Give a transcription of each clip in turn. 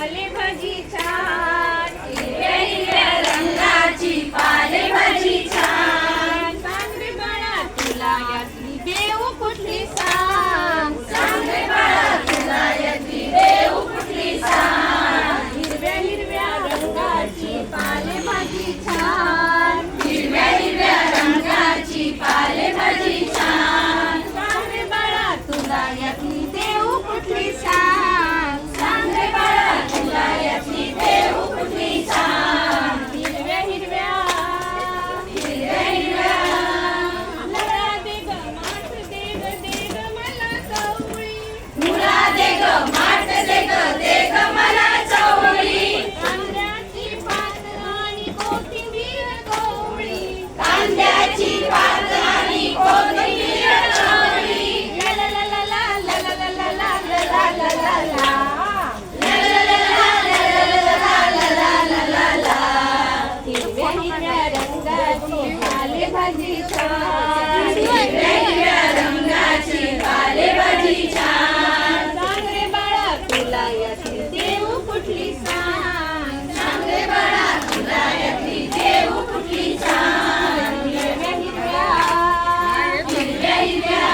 पालेभाजी छान, हिरव्या हिरव्या रंगाची पालेभाजी छान. सांग रे बाळा तुला यातली देव कुठली सांग, सांग रे बाळा तुला यातली देव कुठली सांग. हिरव्या हिरव्या रंगाची पालेभाजी छान, हिरव्या हिरव्या रंगाची पालेभाजी छान. सांग रे बाळा तुला यातली देव कुठली सांग, सांग रे बाळा तुला यातली देव कुठली सांग. हिरव्या हिरव्या हिरव्या हिरव्या मुळा दे ग माठ दे ग मला चवळी. मुळा दे ग माठ दे ग मला चवळी. कांद्याची पात आणि कोथिंबीर कोवळी, कांद्याची पात आणि कोथिंबीर कोवळी. ला ला ला ला ला ला ला ला ला ला ला ला ला. हिरव्या हिरव्या रंगाची पालेभाजी छान, हिरव्या हिरव्या रंगाची पालेभाजी छान. सांग रे बाळा तुला यातली देव कुठली सांग, सांग रे बाळा तुला यातली देव कुठली सांग. हिरव्या हिरव्या हिरव्या हिरव्या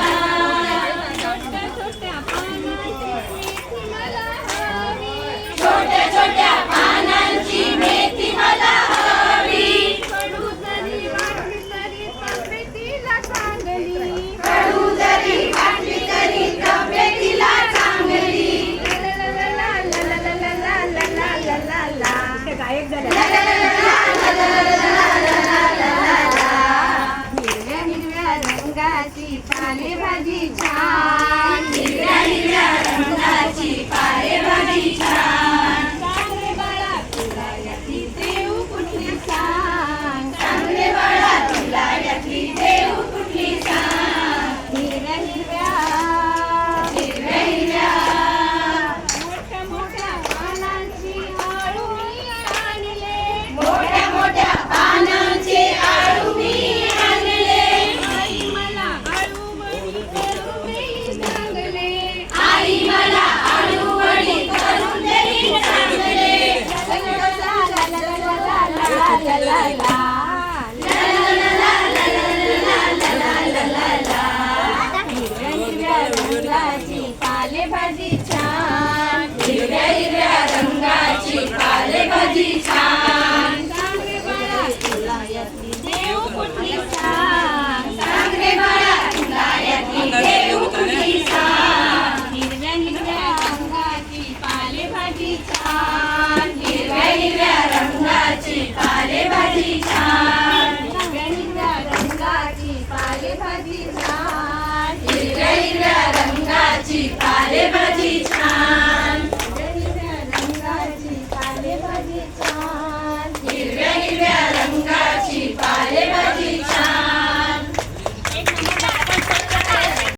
छोट्या छोट्या पानांची मेथी मला हवी, छोट्या छोट्या पानांची मेथी मला हवी. कडू जरी वाटली तरी तब्येतीला चांगली, कडू जरी वाटली तरी तब्येतीला चांगली. ला ला ला ला ला ला ला ला ला ला ला ला. गायक झाले. हिरव्या हिरव्या रंगाची पालेभाजी छान, हिरव्या हिरव्या रंगाची पालेभाजी छान. सांग रे बाळा तुला यातली देव कुठली सांग, सांग रे बाळा तुला यातली देव कुठली सांग. हिरव्या हिरव्या हिरव्या हिरव्या मोठ्या मोठ्या पानांची आळू मी आणले, मोठ्या मोठ्या पानांचे आळू मी आणले. आई मला आळू वडी करून देई चांगले, आई मला आळू वडी करून देई चांगले. ला ला ला ला ला ला ला ला ला ला. हिरव्या हिरव्या रंगाची पालेभाजी छान, हिरव्या हिरव्या रंगाची पालेभाजी छान. सांग रे बाळा तुला यातली देव कुठली सांग, सांग रे बाळा तुला यातली देव कुठली सांग. हिरव्या हिरव्या रंगाची पालेभाजी छान, हिरव्या हिरव्या रंगाची पालेभाजी छान. हिरव्या हिरव्या रंगाची पालेभाजी छान, हिरव्या हिरव्या रंगाची पालेभाजी छान. हिरव्या हिरव्या रंगाची पालेभाजी छान, हिरव्या हिरव्या रंगा